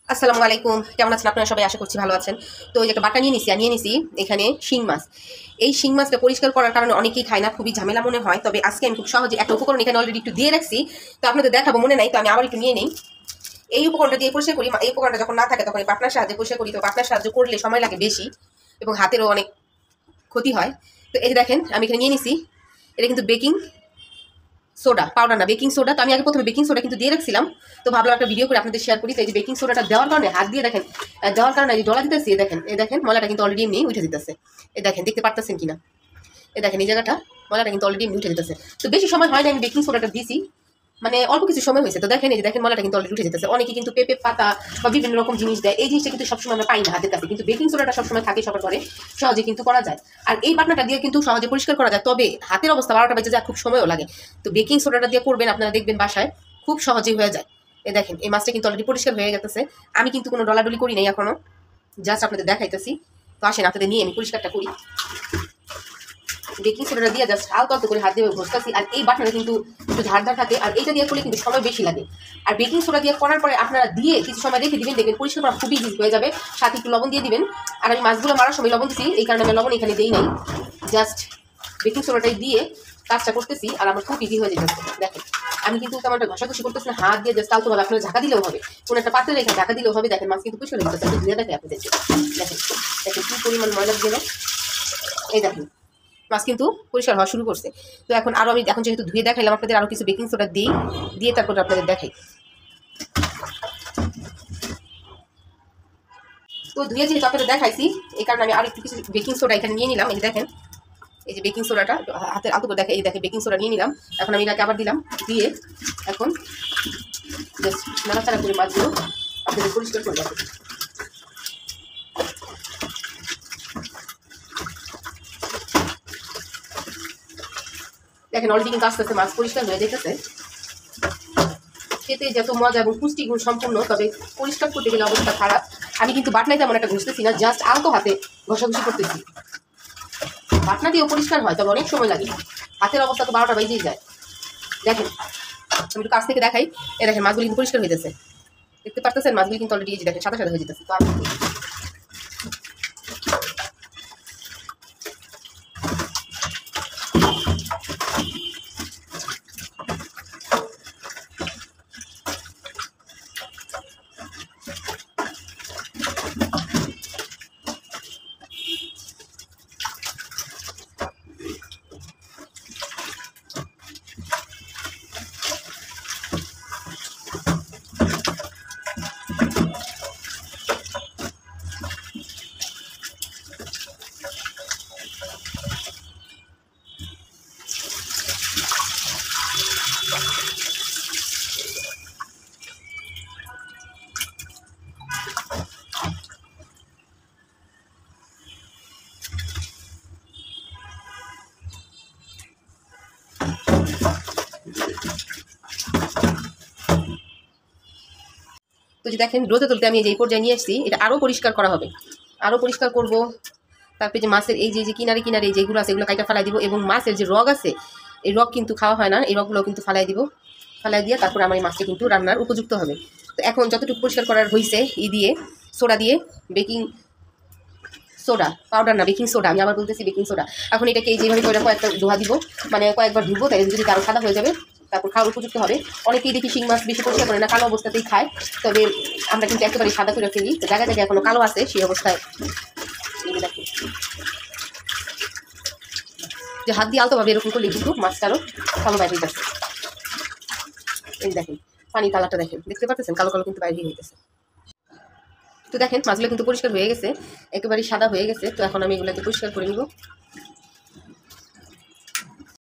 আসসালামু আলাইকুম, কেমন আছেন আপনারা সবাই? আশা করছি ভালো আছেন। তো এই যে একটা বাটা নিয়ে নিছি আর নিয়ে নিছি এখানে শিং মাছ। এই শিং মাছটা পরিষ্কার করার কারণে অনেকেই খায় না, খুবই ঝামেলা মনে হয়। তবে আজকে আমি খুব সহজে একটা উপকরণ এখানে অলরেডি একটু দিয়ে রাখছি, তো আপনাদের দেখাবো মনে নাই, তো আমি আবার একটু নিয়ে নেই। এই উপকরণটা দিয়ে পরিষ্কার করি। এই উপকরণটা যখন না থাকে তখন এই বাটনার সাহায্যে পরিষ্কার করি। তো বাটনার সাহায্যে করলে সময় লাগে বেশি এবং হাতেরও অনেক ক্ষতি হয়। তো এই যে দেখেন আমি এখানে নিয়ে নিছি, এটা কিন্তু বেকিং সোডা, পাউডার না, বেকিং সোডা। তো আমি আগে প্রথমে বেকিং সোডা কিন্তু দিয়ে রাখছিলাম, তো ভাবলাম একটা ভিডিও করে আপনাদের শেয়ার করি। তো এই যে বেকিং সোডাটা দেওয়ার কারণে হাত দিয়ে দেখেন, দেওয়ার কারণে এই ডলা দিতেছি, এই দেখেন ময়লাটা কিন্তু অলরেডি এমনি উঠে দিতেছে। এই দেখেন, দেখতে পারতেছেন কিনা, এই দেখেন এই জায়গাটা ময়লাটা কিন্তু অলরেডি এমনি উঠে দিতেছে। তো বেশি সময় হয় না আমি বেকিং সোডাটা দিয়েছি, মানে অল্প কিছু সময় হয়েছে। তো দেখেন এই যে দেখেন ময়লাটা কিন্তু অলরেডি উঠে যেতেছে। অনেকে কিন্তু পেঁপে পাতা বা বিভিন্ন রকম জিনিস দেয়, এই জিনিসটা কিন্তু সবসময় আমরা পাই না হাতের কাছে, কিন্তু বেকিং সোডাটা সবসময় থাকে সবার ঘরে, সহজে কিন্তু করা যায়। আর এই বাটনাটা দিয়ে কিন্তু সহজে পরিষ্কার করা যায়, তবে হাতের অবস্থা 12টা বেজে যায়, খুব সময়ও লাগে। তো বেকিং সোডাটা দিয়ে করবেন, আপনারা দেখবেন বাসায় খুব সহজেই হয়ে যায়। এই দেখেন এই মাছটা কিন্তু অলরেডি পরিষ্কার হয়ে গেছে। আমি কিন্তু কোনো ডলাডলি করি নাই এখনো, জাস্ট আপনাদের দেখাইতেছি। তো আসেন আপনাদের নিয়ে আমি পরিষ্কারটা করি। বেকিং সোডাটা দিয়ে জাস্ট হালকা অল্প করে হাত দিয়ে ঘষতেছি। আর এই বাটনাটা কিন্তু একটু ধারদার থাকে, আর এইটা দিয়ে করলে কিন্তু সময় বেশি লাগে। আর বেকিং সোডা দিয়ে করার পরে আপনারা দিয়ে কিছু সময় রেখে দিবেন, দেখবেন পরিষ্কার করা খুবই ইজি হয়ে যাবে। সাথে একটু লবণ দিয়ে দিবেন। আর আমি মাছগুলো মারার সময় লবণ দিচ্ছি, এই কারণে আমি লবণ এখানে দিই নাই, জাস্ট বেকিং সোডাটাই দিয়ে কাজটা করতেছি। আর আমার খুব ইজি হয়ে যেতেছে। দেখেন আমি কিন্তু তেমন একটা ঘষাঘষি করতেছি না, হাত দিয়ে জাস্ট আলতোভাবে আপনারা ঝাঁকা দিলেও হবে, কোনো একটা পাত্রে রেখে ঝাঁকা দিলেও হবে। দেখেন মাছ কিন্তু পরিষ্কার হয়ে যেতেছে, ধুয়ে দেখে আপনাদের দেখেন, দেখেন কি পরিমাণ ময়লা দিল। এই দেখেন মাছ কিন্তু পরিষ্কার হওয়া শুরু করছে। তো এখন আরও আমি এখন যেহেতু ধুয়ে দেখাইলাম আপনাদের, আরও কিছু বেকিং সোডা দিই, দিয়ে তারপর আপনাদের দেখাই। তো ধুয়ে যেহেতু আপনাদের দেখাইছি, এই কারণে আমি আর একটু কিছু বেকিং সোডা এখানে নিয়ে নিলাম। এই দেখেন এই যে বেকিং সোডাটা হাতের আলতো করে দেখে, এই দেখেন বেকিং সোডা নিয়ে নিলাম। এখন আমি এটাকে আবার দিলাম, দিয়ে এখন জাস্ট নাড়াচাড়া করে মাছগুলো আপনাদের পরিষ্কার করে রাখবো। দেখেন অলরেডি কিন্তু আস্তে আস্তে মাছ পরিষ্কার হয়ে যেতেছে। খেতে যত মজা এবং পুষ্টিগুণ সম্পূর্ণ, তবে পরিষ্কার করতে গেলে অবস্থা খারাপ। আমি কিন্তু বাটনায় তেমন একটা ঘষতেছি না, জাস্ট আলতো হাতে ঘষাঘষি করতেছি। বাটনা দিয়েও পরিষ্কার হয়, তবে অনেক সময় লাগে। হাতের অবস্থা তো 12টা বেজেই যায়। দেখেন আমি একটু কাছ থেকে দেখাই, এ দেখেন মাছগুলি কিন্তু পরিষ্কার হয়ে যাচ্ছে, দেখতে পারতেছেন মাছগুলি কিন্তু অলরেডি দেখেন সাদা সাদা হয়ে যেতেছে। তো আমি তো যে দেখেন রোদে তুলতে আমি এই পর্যায়ে নিয়ে এসেছি, এটা আরও পরিষ্কার করা হবে, আরও পরিষ্কার করব। তারপরে যে মাছের এই যে কিনারে কিনারে যেগুলো আছে এগুলো কাইটা ফেলাই দিব, এবং মাছের যে রগ আছে এই রগ কিন্তু খাওয়া হয় না, এই রগগুলো কিন্তু ফেলাই দিব। ফেলাই দিয়ে তারপর আমার এই মাছটা কিন্তু রান্নার উপযুক্ত হবে। তো এখন যতটুকু পরিষ্কার করার হয়েছে দিয়ে সোডা দিয়ে, বেকিং সোডা, পাউডার না বেকিং সোডা, আমি আবার বলতেছি বেকিং সোডা। এখন এটাকে এই যেভাবে করে কয়েকটা ধোয়া দিব, মানে কয়েকবার ধুবো, তাই যদি আরও সাদা হয়ে যাবে, তারপর খাওয়ার উপযুক্ত হবে। অনেকেই দেখি শিং মাছ বেশি পরিষ্কার করে না, কালো অবস্থাতেই খায়, তবে আমরা কিন্তু একেবারে সাদা করে ফেলি। তো জায়গায় জায়গায় এখনো কালো আছে, সেই অবস্থায় দেখি যে হাত দিয়ে আলতোভাবে এরকম করলে কিন্তু মাছটারও কালো বাইরে যাচ্ছে। এই দেখেন পানি কালারটা দেখেন, দেখতে পাচ্ছেন কালো কালো কিন্তু বাইরে হয়ে গেছে। তো দেখেন মাছগুলো কিন্তু পরিষ্কার হয়ে গেছে, একেবারে সাদা হয়ে গেছে। তো এখন আমি এগুলোকে পরিষ্কার করে নিব।